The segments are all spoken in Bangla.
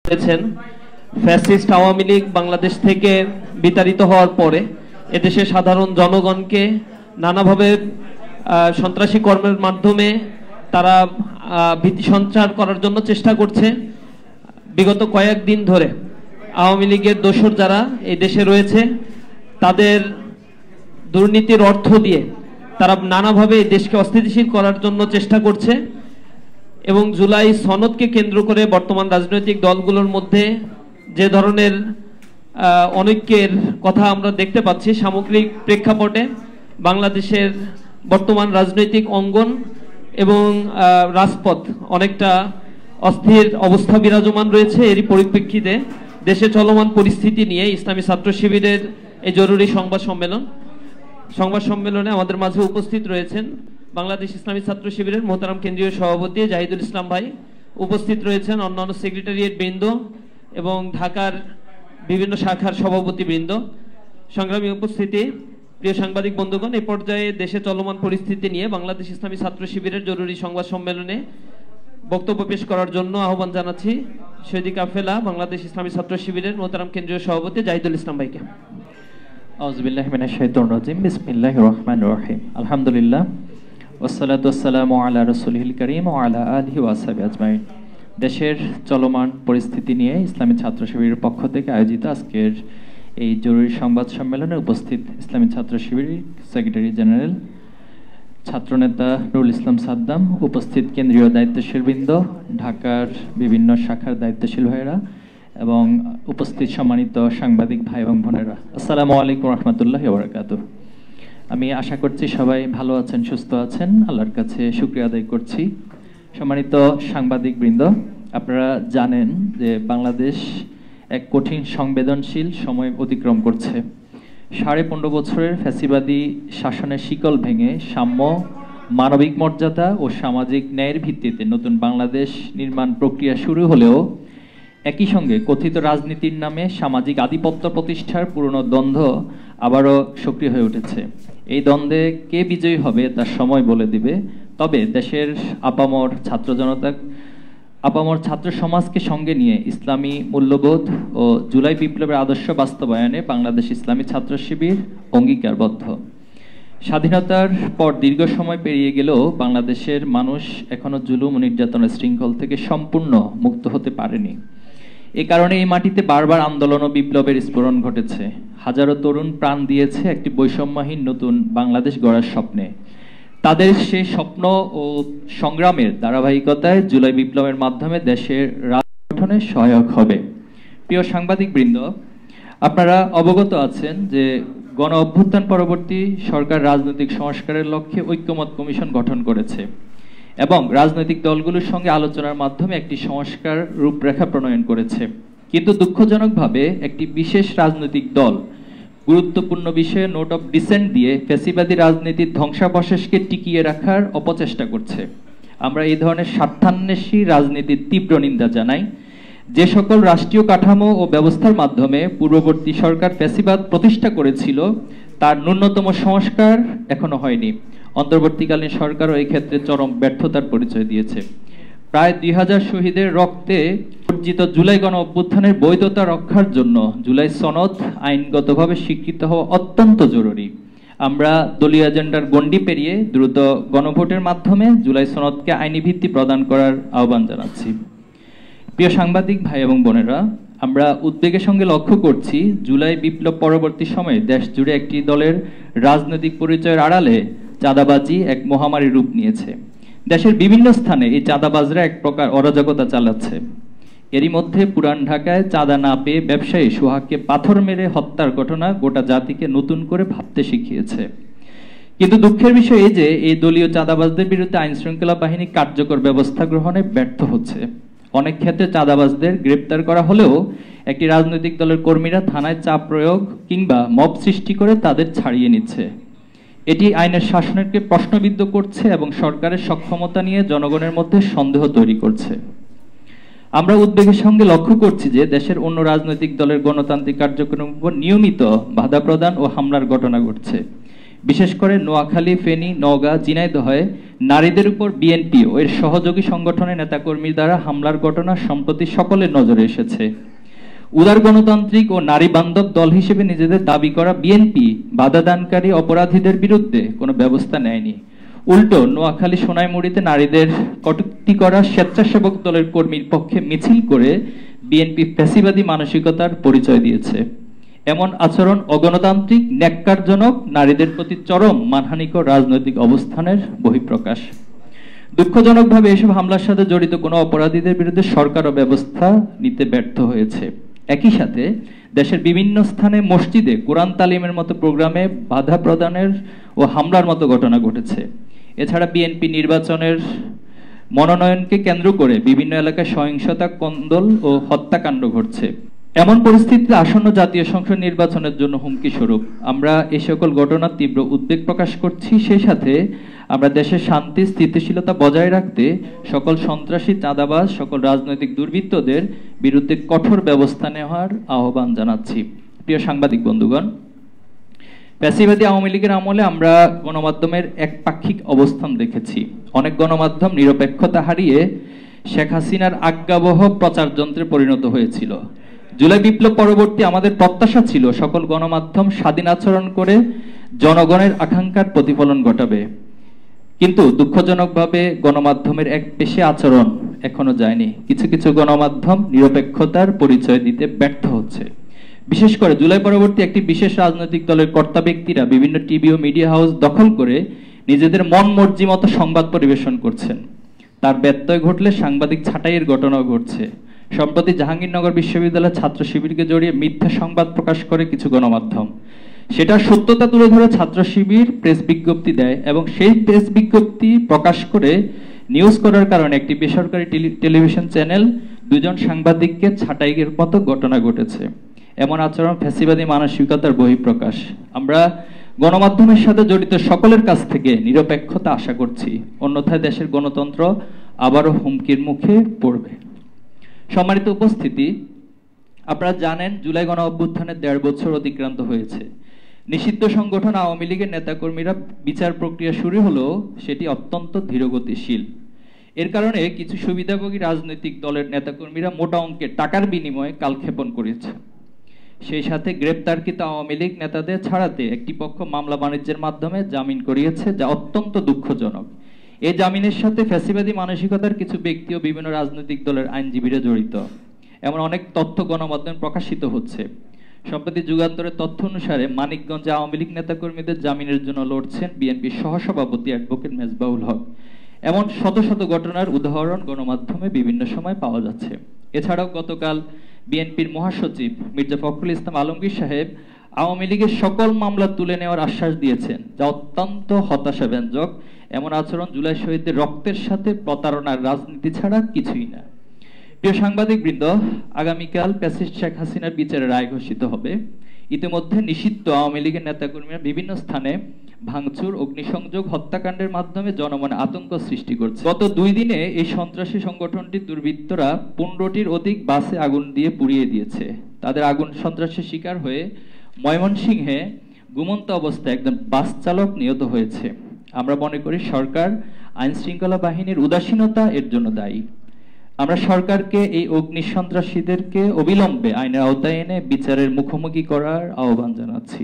করেছেন। ফ্যাসিস্ট আওয়ামী লীগ বাংলাদেশ থেকে বিতাড়িত হওয়ার পরে এদেশের সাধারণ জনগণকে নানাভাবে সন্ত্রাসী কর্মের মাধ্যমে তারা ভীতি সঞ্চার করার জন্য চেষ্টা করছে। বিগত কয়েকদিন ধরে আওয়ামী লীগের দোসর যারা এই দেশে রয়েছে তাদের দুর্নীতির অর্থ দিয়ে তারা নানাভাবে এই দেশকে অস্থিতিশীল করার জন্য চেষ্টা করছে এবং জুলাই সনদকে কেন্দ্র করে বর্তমান রাজনৈতিক দলগুলোর মধ্যে যে ধরনের অনৈক্যের কথা আমরা দেখতে পাচ্ছি, সামগ্রিক প্রেক্ষাপটে বাংলাদেশের বর্তমান রাজনৈতিক অঙ্গন এবং রাজপথ অনেকটা অস্থির অবস্থা বিরাজমান রয়েছে। এরই পরিপ্রেক্ষিতে দেশে চলমান পরিস্থিতি নিয়ে ইসলামী ছাত্র শিবিরের এই জরুরি সংবাদ সম্মেলনে আমাদের মাঝে উপস্থিত রয়েছেন বাংলাদেশ ইসলামী ছাত্র শিবিরের মোহতারাম কেন্দ্রীয় সভাপতি জাহিদুল ইসলাম ভাই, উপস্থিত রয়েছেন অন্যান্য সেক্রেটারিয়েট বৃন্দ এবং ঢাকার বিভিন্ন শাখার সভাপতি বৃন্দ। সংগ্রামী উপস্থিতি, প্রিয় সাংবাদিক বন্ধুগণ, এই পর্যায়ে দেশে চলমান পরিস্থিতি নিয়ে বাংলাদেশ ইসলামী ছাত্র শিবিরের জরুরি সংবাদ সম্মেলনে বক্তব্য পেশ করার জন্য আহ্বান জানাচ্ছি শহীদ কাফেলা বাংলাদেশ ইসলামী ছাত্র শিবিরের মোহতারাম কেন্দ্রীয় সভাপতি জাহিদুল ইসলাম ভাইকে। আউযুবিল্লাহি মিনাশ শাইতানির রাজিম, বিসমিল্লাহির রহমানির রহিম, আলহামদুলিল্লাহ, ওয়াসসালাতু ওয়াসসালামু আলা রাসূলিল কারীম ওয়া আলা আলিহি ওয়া সাহবিহি আজমাইন। দেশের চলমান পরিস্থিতি নিয়ে ইসলামী ছাত্র শিবিরের পক্ষ থেকে আয়োজিত আজকের এই জরুরি সংবাদ সম্মেলনে উপস্থিত ইসলামী ছাত্র শিবিরের সেক্রেটারি জেনারেল ছাত্রনেতা নুরুল ইসলাম সাদ্দাম, উপস্থিত কেন্দ্রীয় দায়িত্বশীল বৃন্দ, ঢাকার বিভিন্ন শাখার দায়িত্বশীল ভাইয়েরা এবং উপস্থিত সম্মানিত সাংবাদিক ভাই এবং বোনেরা, আসসালামু আলাইকুম রহমতুল্লাহি ওয়া বারাকাতুহু। আমি আশা করছি সবাই ভালো আছেন, সুস্থ আছেন, আল্লাহর কাছে শুকরিয়া আদায় করছি। সম্মানিত সাংবাদিক বৃন্দ, আপনারা জানেন যে বাংলাদেশ এক কঠিন সংবেদনশীল সময় অতিক্রম করছে। 15.5 বছরের ফ্যাসিবাদী শাসনের শিকল ভেঙে সাম্য, মানবিক মর্যাদা ও সামাজিক ন্যায়ের ভিত্তিতে নতুন বাংলাদেশ নির্মাণ প্রক্রিয়া শুরু হলেও একই সঙ্গে কথিত রাজনীতির নামে সামাজিক আধিপত্য প্রতিষ্ঠার পুরনো দ্বন্দ্ব আবারও সক্রিয় হয়ে উঠেছে। এই দ্বন্দ্বে কে বিজয়ী হবে তার সময় বলে দিবে। তবে দেশের আপামর ছাত্র সমাজকে সঙ্গে নিয়ে ইসলামী মূল্যবোধ ও জুলাই বিপ্লবের আদর্শ বাস্তবায়নে বাংলাদেশ ইসলামী ছাত্র শিবির অঙ্গীকারবদ্ধ। স্বাধীনতার পর দীর্ঘ সময় পেরিয়ে গেলেও বাংলাদেশের মানুষ এখনো জুলুম ও নির্যাতনের শৃঙ্খল থেকে সম্পূর্ণ মুক্ত হতে পারেনি। এ কারণে এই মাটিতে বারবার আন্দোলন ও বিপ্লবের স্ফুরণ ঘটেছে। হাজারো তরুণ প্রাণ দিয়েছে একটি বৈষম্যহীন নতুন বাংলাদেশ গড়ার স্বপ্নে। তাদের সেই স্বপ্ন ও সংগ্রামের ধারাবাহিকতায় জুলাই বিপ্লবের মাধ্যমে দেশের রাষ্ট্র গঠনে সহায়ক হবে। প্রিয় সাংবাদিক বৃন্দ, আপনারা অবগত আছেন যে গণ অভ্যুত্থান পরবর্তী সরকার রাজনৈতিক সংস্কারের লক্ষ্যে ঐক্যমত কমিশন গঠন করেছে এবং রাজনৈতিক দলগুলোর সঙ্গে আলোচনার মাধ্যমে একটি সংস্কার রূপরেখা প্রণয়ন করেছে। কিন্তু দুঃখজনকভাবে একটি বিশেষ রাজনৈতিক দল গুরুত্বপূর্ণ বিষয়ে নোট অফ ডিসেন্ট দিয়ে ফ্যাসিবাদী রাজনীতির ধ্বংসাবশেষকে টিকিয়ে রাখার অপচেষ্টা করছে। আমরা এই ধরনের স্বার্থান্বেষী রাজনীতির তীব্র নিন্দা জানাই। যে সকল রাষ্ট্রীয় কাঠামো ও ব্যবস্থার মাধ্যমে পূর্ববর্তী সরকার ফ্যাসিবাদ প্রতিষ্ঠা করেছিল তার ন্যূনতম সংস্কার এখনো হয়নি। অন্তর্বর্তীকালীন সরকারও এই ক্ষেত্রে চরম ব্যর্থতার পরিচয় দিয়েছে। প্রায় 2000 শহীদের রক্তে অর্জিত জুলাই গণ অভ্যুত্থানের বৈধতা রক্ষার জন্য জুলাই সনদ আইনগতভাবে স্বীকৃত হওয়া অত্যন্ত জরুরি। আমরা দলীয় এজেন্ডার গণ্ডি পেরিয়ে দ্রুত গণভোটের মাধ্যমে জুলাই সনদকে আইনি ভিত্তি প্রদান করার আহ্বান জানাচ্ছি। প্রিয় সাংবাদিক ভাই এবং বোনেরা, আমরা উদ্বেগের সঙ্গে লক্ষ্য করছি জুলাই বিপ্লব পরবর্তী সময়ে দেশ জুড়ে একটি দলের রাজনৈতিক পরিচয়ের আড়ালে চাঁদাবাজি এক মহামারী রূপ নিয়েছে। দেশের বিভিন্ন স্থানে এই চাঁদাবাজরা এক প্রকার অরাজকতা চালাচ্ছে। এরই মধ্যে পুরান ঢাকায় চাঁদা না পেয়ে ব্যবসায়ী সোহাগকে পাথর মেরে হত্যার ঘটনা গোটা জাতিকে নতুন করে ভাবতে শিখিয়েছে। কিন্তু দুঃখের বিষয় এই যে এই দলীয় চাঁদাবাজদের বিরুদ্ধে আইন শৃঙ্খলা বাহিনী কার্যকর ব্যবস্থা গ্রহণে ব্যর্থ হচ্ছে। অনেক ক্ষেত্রে চাঁদাবাজদের গ্রেপ্তার করা হলেও একটি রাজনৈতিক দলের কর্মীরা থানায় চাপ প্রয়োগ কিংবা মব সৃষ্টি করে তাদের ছাড়িয়ে নিচ্ছে। এটি আইনের শাসনকে প্রশ্নবিদ্ধ করছে এবং সরকারের সক্ষমতা নিয়ে জনগণের মধ্যে সন্দেহ তৈরি করছে। আমরা উদ্বেগের সঙ্গে লক্ষ্য করছি যে দেশের অন্য রাজনৈতিক দলের গণতান্ত্রিক কার্যক্রমের উপর নিয়মিত বাধা প্রদান ও হামলার ঘটনা ঘটছে। বিশেষ করে নোয়াখালী, ফেনী, নওগাঁ, ঝিনাইদহে নারীদের উপর বিএনপি ও এর সহযোগী সংগঠনের নেতাকর্মী দ্বারা হামলার ঘটনা সম্প্রতি সকলের নজরে এসেছে। উদার গণতান্ত্রিক ও নারী বান্ধব দল হিসেবে নিজেদের দাবি করা বিএনপি বাধাদানকারী অপরাধীদের বিরুদ্ধে কোনো ব্যবস্থা নেয়নি। উল্টো নোয়াখালী, সোনাইমুড়িতে নারীদের কটূক্তি করা স্বেচ্ছাসেবক দলের কর্মীর পক্ষে মিছিল করে বিএনপি ফ্যাসিবাদী মানসিকতার পরিচয় দিয়েছে। এমন আচরণ অগণতান্ত্রিক, ন্যাক্কারজনক, নারীদের প্রতি চরম মানহানিকর রাজনৈতিক অবস্থানের বহিঃপ্রকাশ। দুঃখজনকভাবে এসব হামলার সাথে জড়িত কোনো অপরাধীদের বিরুদ্ধে সরকারও ব্যবস্থা নিতে ব্যর্থ হয়েছে। একই সাথে দেশের বিভিন্ন স্থানে মসজিদে কোরআন তালিমের মতো প্রোগ্রামে বাধা প্রদানের ও হামলার মতো ঘটনা ঘটেছে। এছাড়া বিএনপি নির্বাচনের মনোনয়নকে কেন্দ্র করে বিভিন্ন এলাকায় সহিংসতা, কোন্দল ও হত্যাকাণ্ড ঘটছে। এমন পরিস্থিতিতে আসন্ন জাতীয় সংসদ নির্বাচনের জন্য হুমকি স্বরূপ আমরা এই সকল ঘটনার তীব্র উদ্বেগ প্রকাশ করছি। সেই সাথে আমরা দেশের শান্তি স্থিতিশীলতা বজায় রাখতে সকল সন্ত্রাসী, চাঁদাবাজ, সকল রাজনৈতিক দুর্বৃত্তদের বিরুদ্ধে কঠোর ব্যবস্থা নেওয়ার আহ্বান জানাচ্ছি। প্রিয় সাংবাদিক বন্ধুগণ, ফ্যাসিবাদী আওয়ামী লীগের আমলে আমরা গণমাধ্যমের একপাক্ষিক অবস্থান দেখেছি। অনেক গণমাধ্যম নিরপেক্ষতা হারিয়ে শেখ হাসিনার আজ্ঞাবহ প্রচার যন্ত্রে পরিণত হয়েছিল। জুলাই বিপ্লব পরবর্তী আমাদের প্রত্যাশা ছিল সকল গণমাধ্যম স্বাধীন আচরণ করে জনগণের আকাঙ্ক্ষার প্রতিফলন ঘটাবে, কিন্তু দুঃখজনকভাবে গণমাধ্যমের এক পেশে আচরণ এখনো যায়নি। কিছু কিছু গণমাধ্যম নিরপেক্ষতার পরিচয় দিতে ব্যর্থ হচ্ছে। বিশেষ করে জুলাই পরবর্তী একটি বিশেষ রাজনৈতিক দলের কর্তা ব্যক্তিরা বিভিন্ন টিভি ও মিডিয়া হাউস দখল করে নিজেদের মন মর্জি মতো সংবাদ পরিবেশন করছেন। তার ব্যত্যয় ঘটলে সাংবাদিক ছাঁটাইয়ের ঘটনাও ঘটছে। সম্প্রতি জাহাঙ্গীরনগর বিশ্ববিদ্যালয়ের ছাত্র শিবিরকে জড়িয়ে মিথ্যা সংবাদ প্রকাশ করে কিছু গণমাধ্যম। সেটা সত্যতা তুলে ধরে ছাত্র শিবির প্রেস বিজ্ঞপ্তি দেয় এবং সেই প্রেস বিজ্ঞপ্তি প্রকাশ করে নিউজ করার কারণে একটি বেসরকারি টেলিভিশন চ্যানেল 2 জন সাংবাদিককে ছাঁটাইয়ের মতো ঘটনা ঘটেছে। এমন আচরণ ফ্যাসিবাদী মানসিকতার বহিঃপ্রকাশ। আমরা গণমাধ্যমের সাথে জড়িত সকলের কাছ থেকে নিরপেক্ষতা আশা করছি, অন্যথায় দেশের গণতন্ত্র আবারও হুমকির মুখে পড়বে। সম্মানিত উপস্থিতি, আপনারা জানেন জুলাই গণ অভ্যুত্থানের 1.5 বছর অতিক্রান্ত হয়েছে। নিষিদ্ধ সংগঠন আওয়ামী লীগের নেতাকর্মীরা বিচার প্রক্রিয়া শুরু হলেও সেটি অত্যন্ত ধীরগতিশীল। এর কারণে কিছু সুবিধাভোগী রাজনৈতিক দলের নেতাকর্মীরা মোটা অঙ্কের টাকার বিনিময়ে কালক্ষেপণ করেছে। সেই সাথে গ্রেপ্তারকৃত আওয়ামী লীগ নেতাদের ছাড়াতে একটি পক্ষ মামলা বাণিজ্যের মাধ্যমে জামিন করিয়েছে, যা অত্যন্ত দুঃখজনক। এই জামিনের সাথে ফ্যাসিবাদী মানসিকতার কিছু ব্যক্তি ও বিভিন্ন রাজনৈতিক দলের আইনজীবীরা জড়িত, এমন অনেক তথ্য গণমাধ্যমে প্রকাশিত হচ্ছে। সম্প্রতি যুগান্তরের তথ্য অনুসারে মানিকগঞ্জে আওয়ামী লীগ নেতাকর্মীদের জামিনের জন্য লড়ছেন বিএনপির সহসভাপতি অ্যাডভোকেট মেজবাহুল হক। এমন শত শত ঘটনার উদাহরণ গণমাধ্যমে বিভিন্ন সময় পাওয়া যাচ্ছে। এছাড়াও গতকাল বিএনপির মহাসচিব মির্জা ফখরুল ইসলাম আলমগীর সাহেব আওয়ামী লীগের সকল মামলা তুলে নেওয়ার আশ্বাস দিয়েছেন, যা অত্যন্ত হতাশাব্যঞ্জক। এমন আচরণ জুলাই শহীদদের রক্তের সাথে প্রতারণার রাজনীতি ছাড়া কিছুই না। প্রিয় সাংবাদিকবৃন্দ, আগামীকাল ফ্যাসিস্ট শেখ হাসিনার বিচারের রায় ঘোষিত হবে। ইতিমধ্যে নিষিদ্ধ আওয়ামী লীগের নেতাকর্মীরা বিভিন্ন স্থানে ভাঙচুর, অগ্নিসংযোগ, হত্যাকাণ্ডের মাধ্যমে জনমনে আতঙ্ক সৃষ্টি করছে। গত 2 দিনে এই সন্ত্রাসী সংগঠনটির দুর্বৃত্তরা 15টির অধিক বাসে আগুন দিয়ে পুড়িয়ে দিয়েছে। তাদের আগুন সন্ত্রাসের শিকার হয়ে ময়মনসিংহে ঘুমন্ত অবস্থায় একজন বাস চালক নিহত হয়েছে। আমরা মনে করি সরকার, আইন শৃঙ্খলা বাহিনীর উদাসীনতা এর জন্য দায়ী। আমরা সরকারকে এই অগ্নি সন্ত্রাসীদেরকে অবিলম্বে আইনের আওতায় এনে বিচারের মুখোমুখি করার আহ্বান জানাচ্ছি।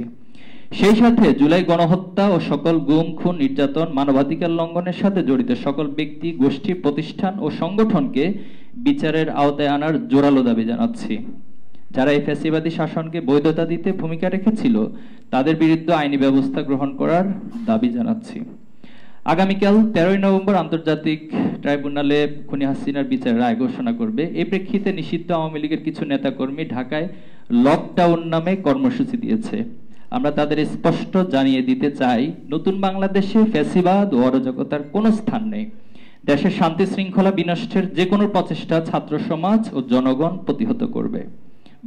সেই সাথে জুলাই গণহত্যা ও সকল গুম, খুন, নির্যাতন, মানবাধিকার লঙ্ঘনের সাথে জড়িত সকল ব্যক্তি, গোষ্ঠী, প্রতিষ্ঠান ও সংগঠনকে বিচারের আওতায় আনার জোরালো দাবি জানাচ্ছি। যারা এই ফ্যাসিবাদী শাসনকে বৈধতা দিতে ভূমিকা রেখেছিল তাদের বিরুদ্ধে আইনি ব্যবস্থা গ্রহণ করার দাবি জানাচ্ছি। আগামীকাল 13ই নভেম্বর আন্তর্জাতিক ট্রাইব্যুনালে খুনি হাসিনার বিচারের রায় ঘোষণা করবে। এই প্রেক্ষিতে নিষিদ্ধ আওয়ামী লীগের কিছু নেতাকর্মী ঢাকায় লকডাউন নামে কর্মসূচি দিয়েছে। আমরা তাদের স্পষ্ট জানিয়ে দিতে চাই, নতুন বাংলাদেশে ফ্যাসিবাদ ও অরাজকতার কোনো স্থান নেই। দেশের শান্তি শৃঙ্খলা বিনষ্টের যে কোনো প্রচেষ্টা ছাত্র সমাজ ও জনগণ প্রতিহত করবে।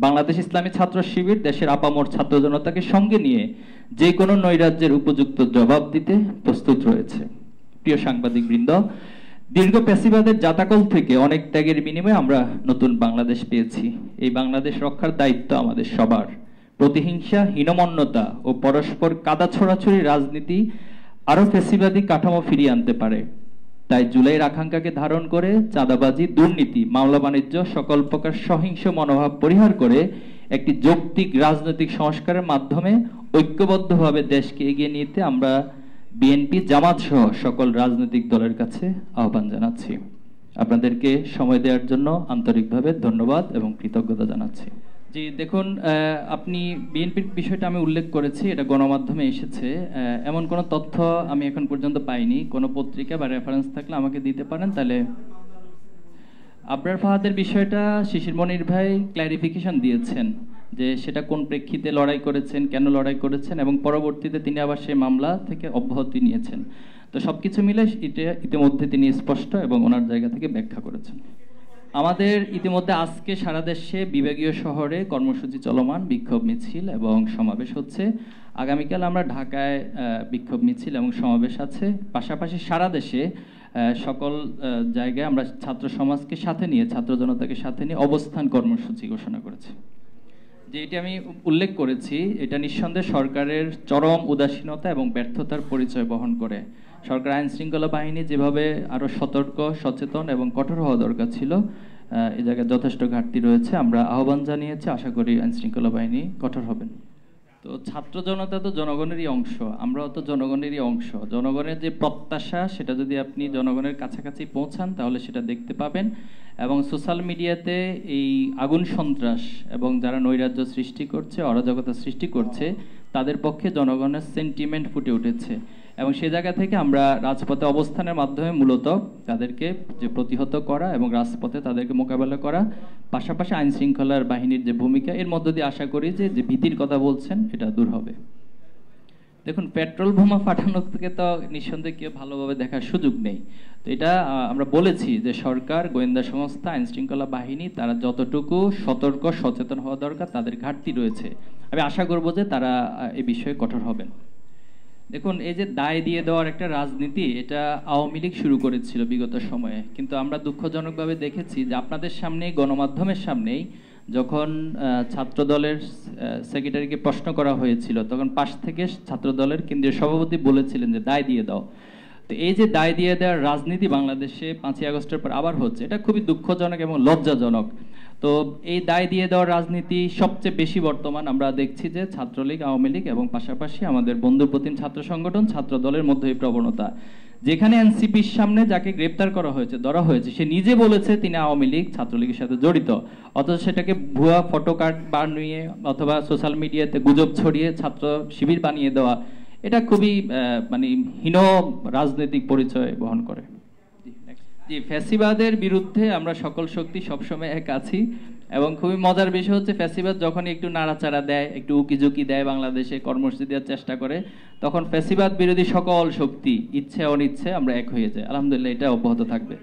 বাংলাদেশ ইসলামী ছাত্র শিবির দেশের আপামর ছাত্র জনতাকে সঙ্গে নিয়ে যে কোনো নৈরাজ্যের উপযুক্ত জবাব দিতে প্রস্তুত রয়েছে। প্রিয় সাংবাদিকবৃন্দ, দীর্ঘ ফ্যাসিবাদের জাতাকল থেকে অনেক ত্যাগের বিনিময়ে আমরা নতুন বাংলাদেশ পেয়েছি। এই বাংলাদেশ রক্ষার দায়িত্ব আমাদের সবার। প্রতিহিংসা, হীনমন্যতা ও পরস্পর কাদা ছোড়াছুড়ি রাজনীতি আরো ফ্যাসিবাদী কাঠামো ফিরিয়ে আনতে পারে। তাই জুলাইয়ের আকাঙ্ক্ষাকে ধারণ করে চাঁদাবাজি, দুর্নীতি, মামলা বাণিজ্য, সকল প্রকার সহিংস মনোভাব পরিহার করে একটি যৌক্তিক রাজনৈতিক সংস্কারের মাধ্যমে ঐক্যবদ্ধভাবে দেশকে এগিয়ে নিতে আমরা বিএনপি, জামাত সহ সকল রাজনৈতিক দলের কাছে আহ্বান জানাচ্ছি। আপনাদেরকে সময় দেওয়ার জন্য আন্তরিকভাবে ধন্যবাদ এবং কৃতজ্ঞতা জানাচ্ছি। জি দেখুন, আপনি বিএনপির বিষয়টা আমি উল্লেখ করেছি, এটা গণমাধ্যমে এসেছে। এমন কোনো তথ্য আমি এখন পর্যন্ত পাইনি। কোনো পত্রিকা বা রেফারেন্স থাকলে আমাকে দিতে পারেন। তাহলে আবরার ফাহাদের বিষয়টা শিশির মনির ভাই ক্ল্যারিফিকেশন দিয়েছেন যে সেটা কোন প্রেক্ষিতে লড়াই করেছেন, কেন লড়াই করেছেন, এবং পরবর্তীতে তিনি আবার সেই মামলা থেকে অব্যাহতি নিয়েছেন। তো সবকিছু মিলে এটা ইতিমধ্যে তিনি স্পষ্ট এবং ওনার জায়গা থেকে ব্যাখ্যা করেছেন। আমাদের ইতিমধ্যে আজকে সারা দেশে বিভাগীয় শহরে কর্মসূচি চলমান, বিক্ষোভ মিছিল এবং সমাবেশ হচ্ছে। আগামীকাল আমরা ঢাকায় বিক্ষোভ মিছিল এবং সমাবেশ আছে। পাশাপাশি সারা দেশে সকল জায়গায় আমরা ছাত্র সমাজকে সাথে নিয়ে, ছাত্র জনতাকে সাথে নিয়ে অবস্থান কর্মসূচি ঘোষণা করেছি। যে এটি আমি উল্লেখ করেছি, এটা নিঃসন্দেহে সরকারের চরম উদাসীনতা এবং ব্যর্থতার পরিচয় বহন করে। সরকার আইন শৃঙ্খলা বাহিনী যেভাবে আরো সতর্ক, সচেতন এবং কঠোর হওয়া দরকার ছিল, এই জায়গায় যথেষ্ট ঘাটতি রয়েছে। আমরা আহ্বান জানিয়েছি, আশা করি আইন শৃঙ্খলা বাহিনী কঠোর হবেন। তো ছাত্র জনতা তো জনগণেরই অংশ, আমরাও তো জনগণেরই অংশ। জনগণের যে প্রত্যাশা, সেটা যদি আপনি জনগণের কাছাকাছি পৌঁছান তাহলে সেটা দেখতে পাবেন। এবং সোশ্যাল মিডিয়াতে এই আগুন সন্ত্রাস এবং যারা নৈরাজ্য সৃষ্টি করছে, অরাজকতা সৃষ্টি করছে, তাদের পক্ষে জনগণের সেন্টিমেন্ট ফুটে উঠেছে। এবং সে জায়গা থেকে আমরা রাজপথে অবস্থানের মাধ্যমে মূলত তাদেরকে যে প্রতিহত করা এবং রাজপথে তাদেরকে মোকাবেলা করা, পাশাপাশি আইন শৃঙ্খলার বাহিনীর যে ভূমিকা, এর মধ্য দিয়ে আশা করি যে ভীতির কথা বলছেন এটা দূর হবে। দেখুন, পেট্রোল বোমা ফাটানো থেকে তো নিঃসন্দেহে কেউ ভালোভাবে দেখার সুযোগ নেই। তো এটা আমরা বলেছি যে সরকার, গোয়েন্দা সংস্থা, আইন শৃঙ্খলা বাহিনী তারা যতটুকু সতর্ক, সচেতন হওয়া দরকার, তাদের ঘাটতি রয়েছে। আমি আশা করব যে তারা এ বিষয়ে কঠোর হবেন। দেখুন, এই যে দায় দিয়ে দেওয়ার একটা রাজনীতি, এটা আওয়ামী লীগ শুরু করেছিল বিগত সময়ে। কিন্তু আমরা দুঃখজনকভাবে দেখেছি যে আপনাদের সামনেই, গণমাধ্যমের সামনেই যখন ছাত্র দলের সেক্রেটারিকে প্রশ্ন করা হয়েছিল, তখন পাশ থেকে ছাত্র দলের কেন্দ্রীয় সভাপতি বলেছিলেন যে দায় দিয়ে দাও। তো এই যে দায় দিয়ে দেওয়ার রাজনীতি বাংলাদেশে 5ই আগস্টের পর আবার হচ্ছে, এটা খুবই দুঃখজনক এবং লজ্জাজনক। তো এই দায় দিয়ে দেওয়ার রাজনীতি সবচেয়ে বেশি বর্তমান আমরা দেখছি যে ছাত্রলীগ, আওয়ামী লীগ এবং পাশাপাশি আমাদের বন্ধুপ্রতিম ছাত্র সংগঠন, ছাত্র দলের মধ্যে এই প্রবণতা। যেখানে এনসিপির সামনে যাকে গ্রেপ্তার করা হয়েছে, ধরা হয়েছে, সে নিজে বলেছে তিনি আওয়ামী লীগ, ছাত্রলীগের সাথে জড়িত, অথচ সেটাকে ভুয়া ফটো কার্ড বানিয়ে অথবা সোশ্যাল মিডিয়াতে গুজব ছড়িয়ে ছাত্র শিবির বানিয়ে দেওয়া, এটা খুবই মানে হীন রাজনৈতিক পরিচয় বহন করে। জি, ফ্যাসিবাদের বিরুদ্ধে আমরা সকল শক্তি সবসময় এক আছি। এবং খুবই মজার বিষয় হচ্ছে, ফ্যাসিবাদ যখন একটু নাড়াচাড়া দেয়, একটু উকিঝুঁকি দেয়, বাংলাদেশে কর্মসূচি দেওয়ার চেষ্টা করে, তখন ফ্যাসিবাদ বিরোধী সকল শক্তি ইচ্ছে অনিচ্ছে আমরা এক হয়ে যাই। আলহামদুলিল্লাহ, এটা অব্যাহত থাকবে।